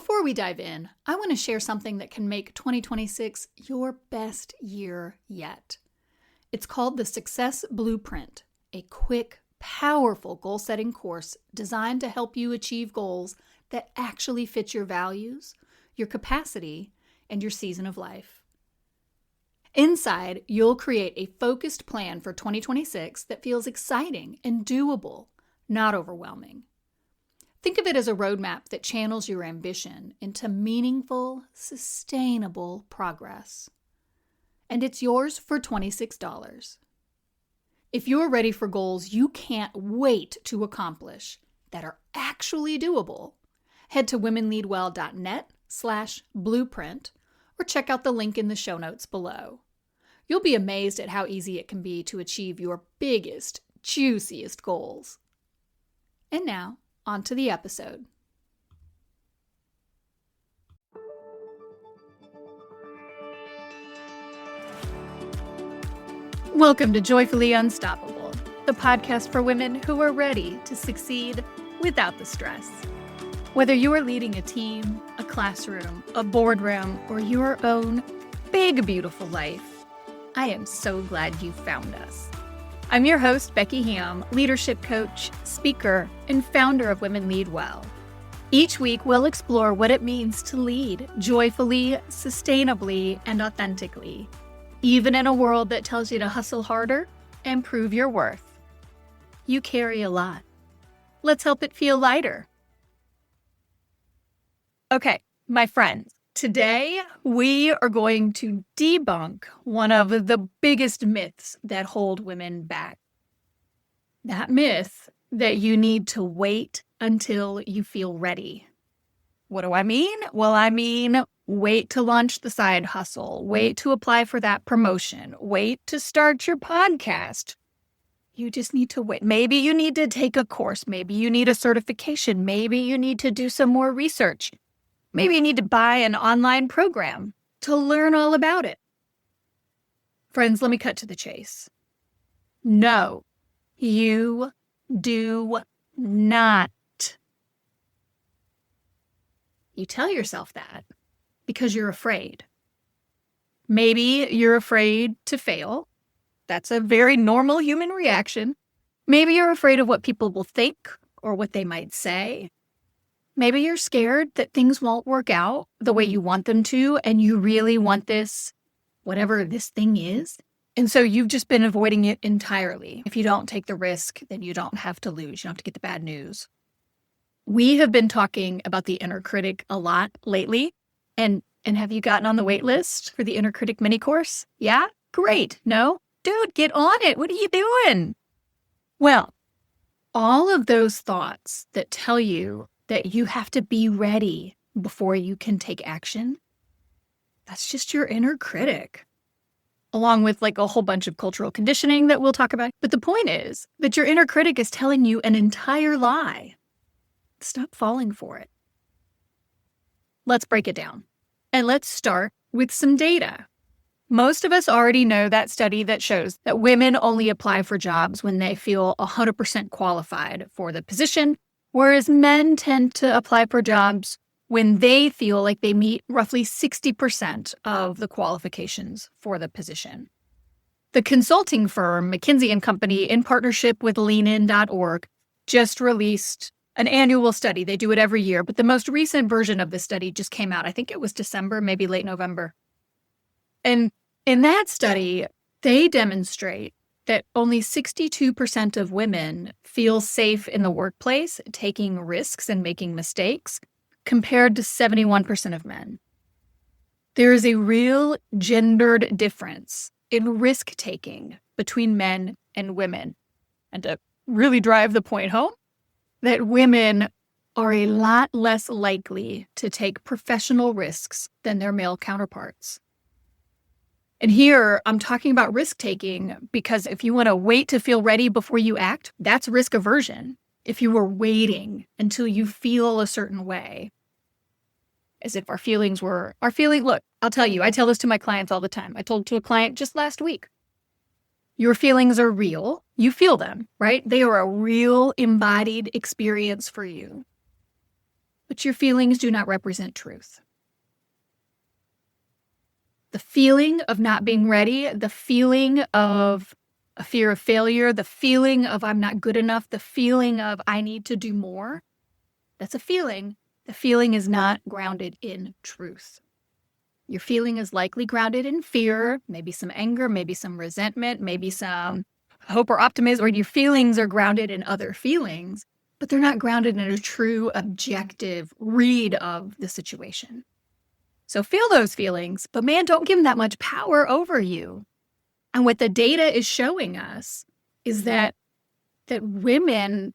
Before we dive in, I want to share something that can make 2026 your best year yet. It's called the Success Blueprint, a quick, powerful goal-setting course designed to help you achieve goals that actually fit your values, your capacity, and your season of life. Inside, you'll create a focused plan for 2026 that feels exciting and doable, not overwhelming. Think of it as a roadmap that channels your ambition into meaningful, sustainable progress. And it's yours for $26. If you're ready for goals you can't wait to accomplish that are actually doable, head to womenleadwell.net/blueprint or check out the link in the show notes below. You'll be amazed at how easy it can be to achieve your biggest, juiciest goals. And now, on to the episode. Welcome to Joyfully Unstoppable, the podcast for women who are ready to succeed without the stress. Whether you are leading a team, a classroom, a boardroom, or your own big, beautiful life, I am so glad you found us. I'm your host, Becky Hamm, leadership coach, speaker, and founder of Women Lead Well. Each week, we'll explore what it means to lead joyfully, sustainably, and authentically, even in a world that tells you to hustle harder and prove your worth. You carry a lot. Let's help it feel lighter. Okay, my friends, today we are going to debunk one of the biggest myths that hold women back. That myth that you need to wait until you feel ready. What do I mean? Well, I mean, wait to launch the side hustle, wait to apply for that promotion, wait to start your podcast. You just need to wait. Maybe you need to take a course. Maybe you need a certification. Maybe you need to do some more research. Maybe you need to buy an online program to learn all about it. Friends, let me cut to the chase. No, you do not. You tell yourself that because you're afraid. Maybe you're afraid to fail. That's a very normal human reaction. Maybe you're afraid of what people will think or what they might say. Maybe you're scared that things won't work out the way you want them to, and you really want this, whatever this thing is. And so you've just been avoiding it entirely. If you don't take the risk, then you don't have to lose. You don't have to get the bad news. We have been talking about the inner critic a lot lately. And have you gotten on the wait list for the inner critic mini course? Yeah? Great. No? Dude, get on it. What are you doing? Well, all of those thoughts that tell you that you have to be ready before you can take action, that's just your inner critic, along with like a whole bunch of cultural conditioning that we'll talk about. But the point is that your inner critic is telling you an entire lie. Stop falling for it. Let's break it down. And let's start with some data. Most of us already know that study that shows that women only apply for jobs when they feel 100% qualified for the position, whereas men tend to apply for jobs when they feel like they meet roughly 60% of the qualifications for the position. The consulting firm McKinsey & Company, in partnership with leanin.org, just released an annual study. They do it every year, but the most recent version of the study just came out. I think it was December, maybe late November. And in that study, they demonstrate that only 62% of women feel safe in the workplace, taking risks and making mistakes, compared to 71% of men. There is a real gendered difference in risk-taking between men and women. And to really drive the point home, that women are a lot less likely to take professional risks than their male counterparts. And here I'm talking about risk-taking because if you want to wait to feel ready before you act, that's risk aversion. If you were waiting until you feel a certain way, as if look, I'll tell you, I tell this to my clients all the time. I told to a client just last week. Your feelings are real. You feel them, right? They are a real embodied experience for you. but your feelings do not represent truth. The feeling of not being ready, the feeling of a fear of failure, the feeling of I'm not good enough, the feeling of I need to do more, that's a feeling. The feeling is not grounded in truth. Your feeling is likely grounded in fear, maybe some anger, maybe some resentment, maybe some hope or optimism, or your feelings are grounded in other feelings, but they're not grounded in a true objective read of the situation. So feel those feelings, but man, don't give them that much power over you. And what the data is showing us is that women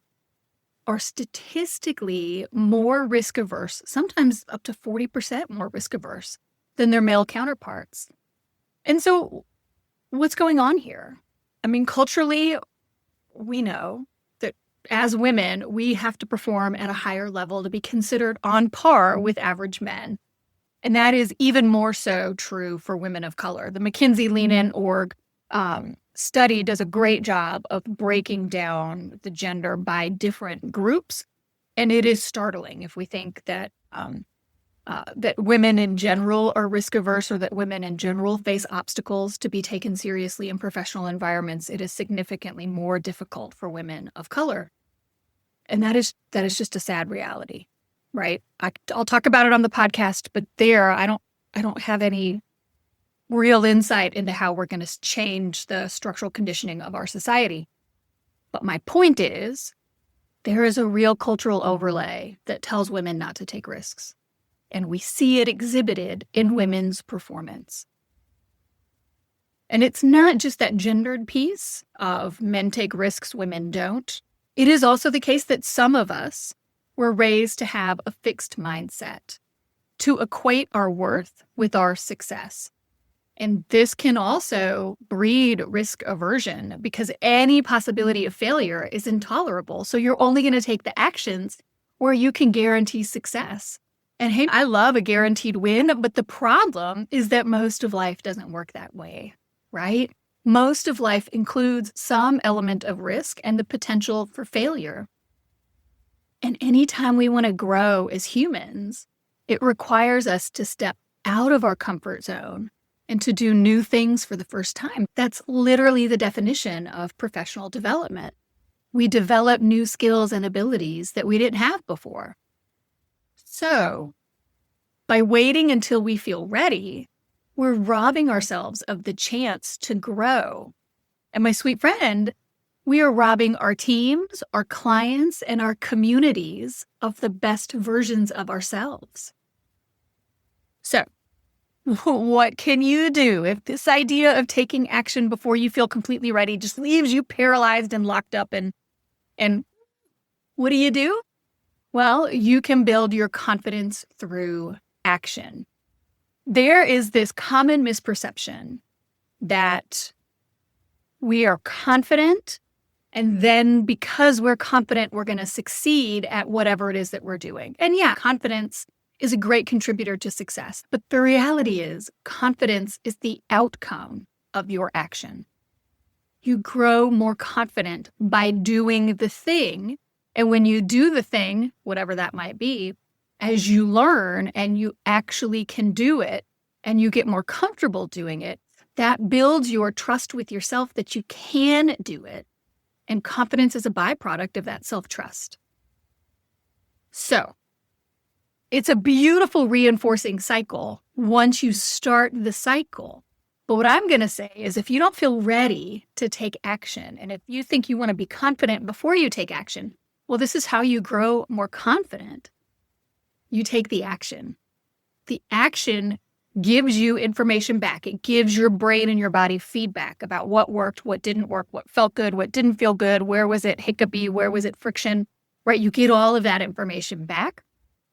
are statistically more risk averse, sometimes up to 40% more risk averse than their male counterparts. And so what's going on here? I mean, culturally, we know that as women, we have to perform at a higher level to be considered on par with average men. And that is even more so true for women of color. The McKinsey Lean In Org study does a great job of breaking down the gender by different groups. And it is startling if we think that that women in general are risk averse, or that women in general face obstacles to be taken seriously in professional environments. It is significantly more difficult for women of color. And that is just a sad reality, right? I'll talk about it on the podcast, but I don't have any real insight into how we're going to change the structural conditioning of our society. But my point is, there is a real cultural overlay that tells women not to take risks. And we see it exhibited in women's performance. And it's not just that gendered piece of men take risks, women don't. It is also the case that some of us were raised to have a fixed mindset, to equate our worth with our success. And this can also breed risk aversion because any possibility of failure is intolerable. So you're only going to take the actions where you can guarantee success. And hey, I love a guaranteed win, but the problem is that most of life doesn't work that way, right? Most of life includes some element of risk and the potential for failure. And anytime we want to grow as humans, it requires us to step out of our comfort zone and to do new things for the first time. That's literally the definition of professional development. We develop new skills and abilities that we didn't have before. So, by waiting until we feel ready, we're robbing ourselves of the chance to grow. And my sweet friend, we are robbing our teams, our clients, and our communities of the best versions of ourselves. So, what can you do if this idea of taking action before you feel completely ready just leaves you paralyzed and locked up? And what do? Well, you can build your confidence through action. There is this common misperception that we are confident, and then because we're confident, we're going to succeed at whatever it is that we're doing. And yeah, confidence is a great contributor to success. But the reality is, confidence is the outcome of your action. You grow more confident by doing the thing. And when you do the thing, whatever that might be, as you learn and you actually can do it and you get more comfortable doing it, that builds your trust with yourself that you can do it. And confidence is a byproduct of that self-trust. So, it's a beautiful reinforcing cycle once you start the cycle. But what I'm going to say is if you don't feel ready to take action, and if you think you want to be confident before you take action, well, this is how you grow more confident. You take the action. The action gives you information back. It gives your brain and your body feedback about what worked, what didn't work, what felt good, what didn't feel good, where was it hiccupy, where was it friction, right? You get all of that information back.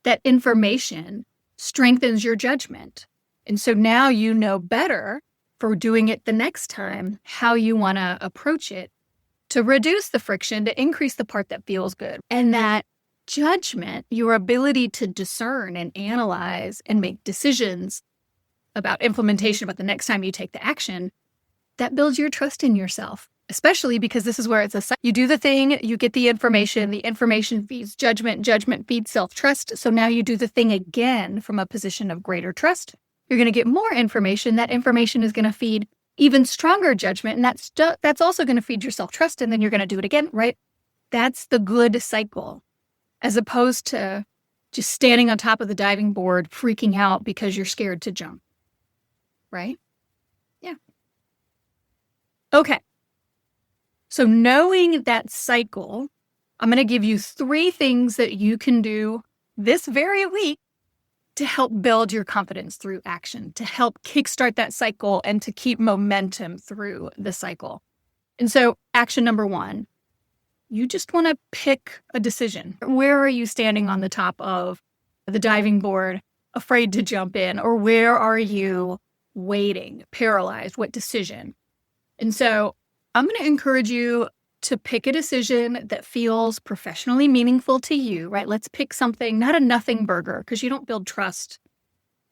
That information strengthens your judgment. And so now you know better for doing it the next time how you want to approach it to reduce the friction, to increase the part that feels good. And that judgment, your ability to discern and analyze and make decisions about implementation about the next time you take the action, that builds your trust in yourself. especially because this is where you do the thing, you get the information feeds judgment feeds self-trust. So now you do the thing again from a position of greater trust. You're going to get more information. That information is going to feed even stronger judgment. And that's also going to feed your self-trust. And then you're going to do it again, right? That's the good cycle, as opposed to just standing on top of the diving board, freaking out because you're scared to jump, right? Yeah. Okay. So knowing that cycle, I'm going to give you 3 things that you can do this very week to help build your confidence through action, to help kickstart that cycle and to keep momentum through the cycle. And so action number 1, you just want to pick a decision. Where are you standing on the top of the diving board, afraid to jump in? Or where are you waiting, paralyzed? What decision? And so I'm going to encourage you to pick a decision that feels professionally meaningful to you, right? Let's pick something, not a nothing burger, because you don't build trust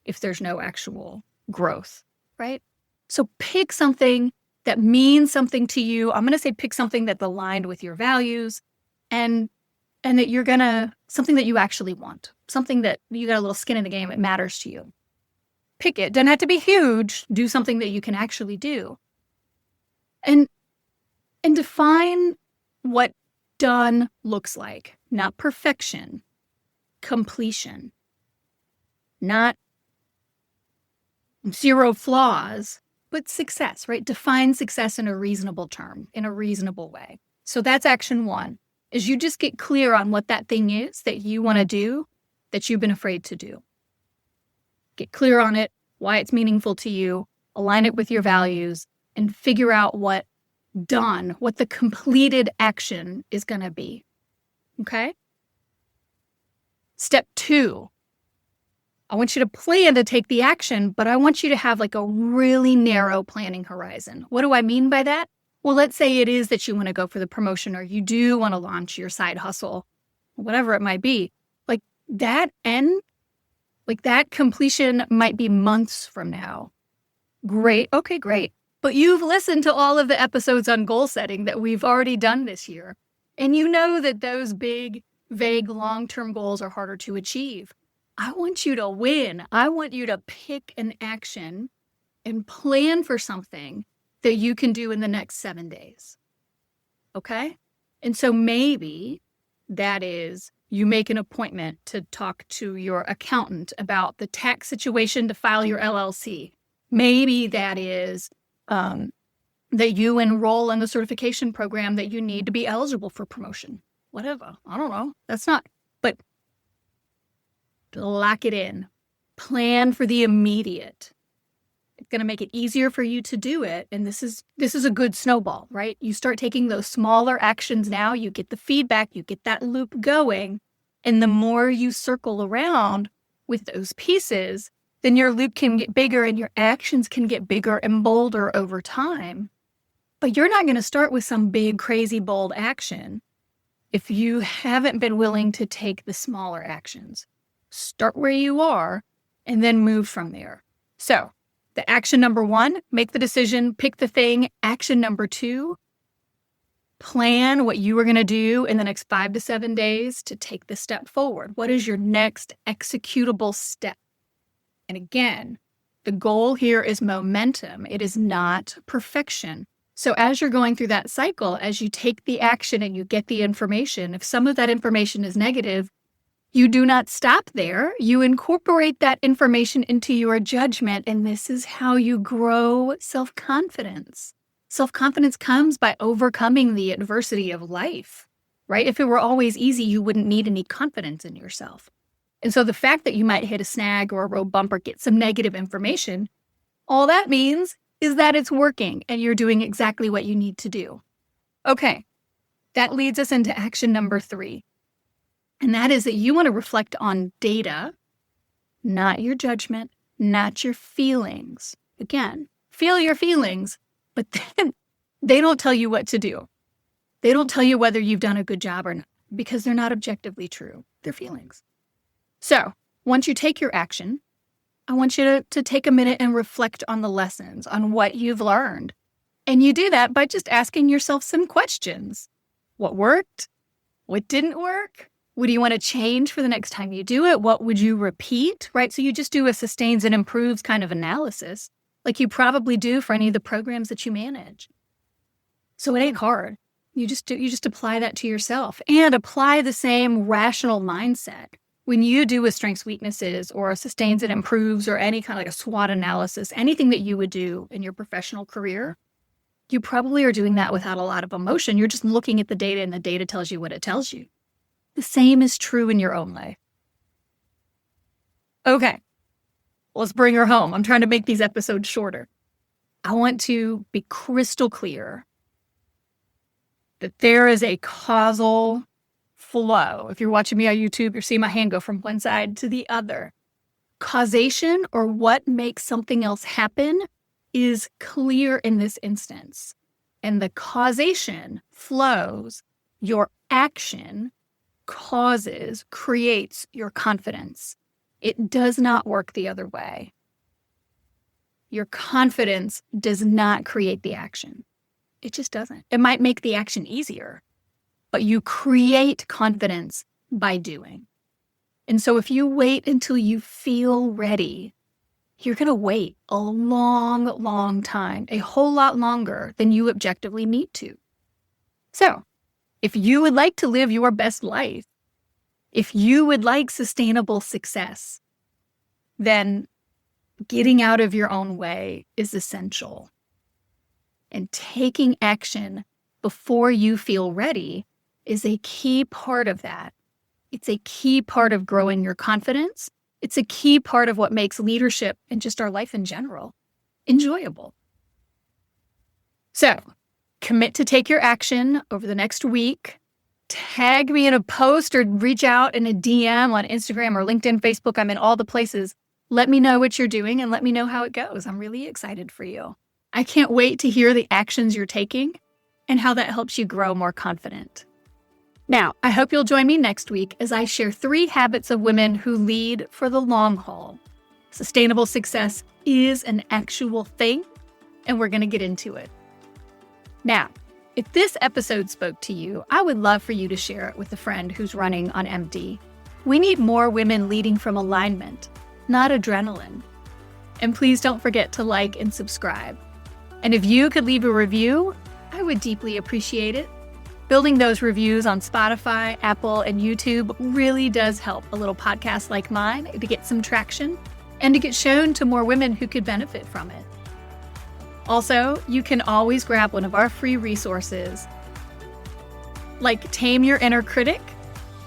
if there's no actual growth, right? So pick something that means something to you. I'm going to say pick something that's aligned with your values and that you're going to, something that you actually want, something that you got a little skin in the game, it matters to you. Pick it. Doesn't have to be huge. Do something that you can actually do. And define what done looks like, not perfection, completion, not 0 flaws, but success, right? Define success in a reasonable term, in a reasonable way. So that's action 1, is you just get clear on what that thing is that you want to do that you've been afraid to do. Get clear on it, why it's meaningful to you, align it with your values, and figure out what the completed action is going to be. Okay? Step 2, I want you to plan to take the action, but I want you to have like a really narrow planning horizon. What do I mean by that? Well, let's say it is that you want to go for the promotion or you do want to launch your side hustle, whatever it might be. Like that completion might be months from now. Great. Okay, great. But you've listened to all of the episodes on goal setting that we've already done this year. And you know that those big, vague, long-term goals are harder to achieve. I want you to win. I want you to pick an action and plan for something that you can do in the next 7 days. Okay? And so maybe that is you make an appointment to talk to your accountant about the tax situation to file your LLC. Maybe that is that you enroll in the certification program that you need to be eligible for promotion. Whatever. I don't know. But lock it in. Plan for the immediate. It's going to make it easier for you to do it. And this is a good snowball, right? You start taking those smaller actions now, you get the feedback, you get that loop going. And the more you circle around with those pieces, then your loop can get bigger and your actions can get bigger and bolder over time. But you're not going to start with some big, crazy, bold action if you haven't been willing to take the smaller actions. Start where you are and then move from there. So the action number 1, make the decision, pick the thing. Action number 2, plan what you are going to do in the next 5 to 7 days to take the step forward. What is your next executable step? And again, the goal here is momentum. It is not perfection. So as you're going through that cycle, as you take the action and you get the information, if some of that information is negative, you do not stop there. You incorporate that information into your judgment, and this is how you grow self-confidence. Self-confidence comes by overcoming the adversity of life, right? If it were always easy, you wouldn't need any confidence in yourself. And so the fact that you might hit a snag or a road bump or get some negative information, all that means is that it's working and you're doing exactly what you need to do. Okay, that leads us into action number 3. And that is that you want to reflect on data, not your judgment, not your feelings. Again, feel your feelings, but then they don't tell you what to do. They don't tell you whether you've done a good job or not because they're not objectively true. They're feelings. So once you take your action, I want you to take a minute and reflect on the lessons, on what you've learned. And you do that by just asking yourself some questions. What worked? What didn't work? What do you want to change for the next time you do it? What would you repeat, right? So you just do a sustains and improves kind of analysis, like you probably do for any of the programs that you manage. So it ain't hard. You just apply that to yourself and apply the same rational mindset. When you do a strengths, weaknesses, or a sustains and improves, or any kind of like a SWOT analysis, anything that you would do in your professional career, you probably are doing that without a lot of emotion. You're just looking at the data, and the data tells you what it tells you. The same is true in your own life. Okay, let's bring her home. I'm trying to make these episodes shorter. I want to be crystal clear that there is a causal flow. If you're watching me on YouTube, you're seeing my hand go from one side to the other. Causation, or what makes something else happen, is clear in this instance. And the causation flows. Your action causes, creates your confidence. It does not work the other way. Your confidence does not create the action. It just doesn't. It might make the action easier, but you create confidence by doing. And so if you wait until you feel ready, you're going to wait a long, long time, a whole lot longer than you objectively need to. So if you would like to live your best life, if you would like sustainable success, then getting out of your own way is essential. And taking action before you feel ready is a key part of that. It's a key part of growing your confidence. It's a key part of what makes leadership and just our life in general enjoyable. So, commit to take your action over the next week. Tag me in a post or reach out in a DM on Instagram or LinkedIn, Facebook. I'm in all the places. Let me know what you're doing and let me know how it goes. I'm really excited for you. I can't wait to hear the actions you're taking and how that helps you grow more confident. Now, I hope you'll join me next week as I share 3 habits of women who lead for the long haul. Sustainable success is an actual thing, and we're going to get into it. Now, if this episode spoke to you, I would love for you to share it with a friend who's running on MD. We need more women leading from alignment, not adrenaline. And please don't forget to like and subscribe. And if you could leave a review, I would deeply appreciate it. Building those reviews on Spotify, Apple, and YouTube really does help a little podcast like mine to get some traction and to get shown to more women who could benefit from it. Also, you can always grab one of our free resources, like Tame Your Inner Critic,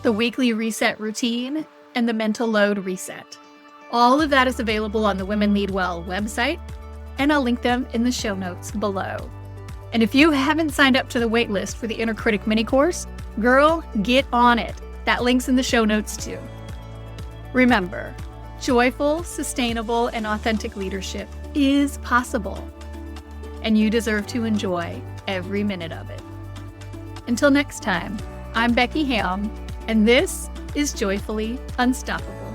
the Weekly Reset Routine, and the Mental Load Reset. All of that is available on the Women Lead Well website, and I'll link them in the show notes below. And if you haven't signed up to the waitlist for the Inner Critic mini course, girl, get on it. That link's in the show notes too. Remember, joyful, sustainable, and authentic leadership is possible, and you deserve to enjoy every minute of it. Until next time, I'm Becky Hamm, and this is Joyfully Unstoppable.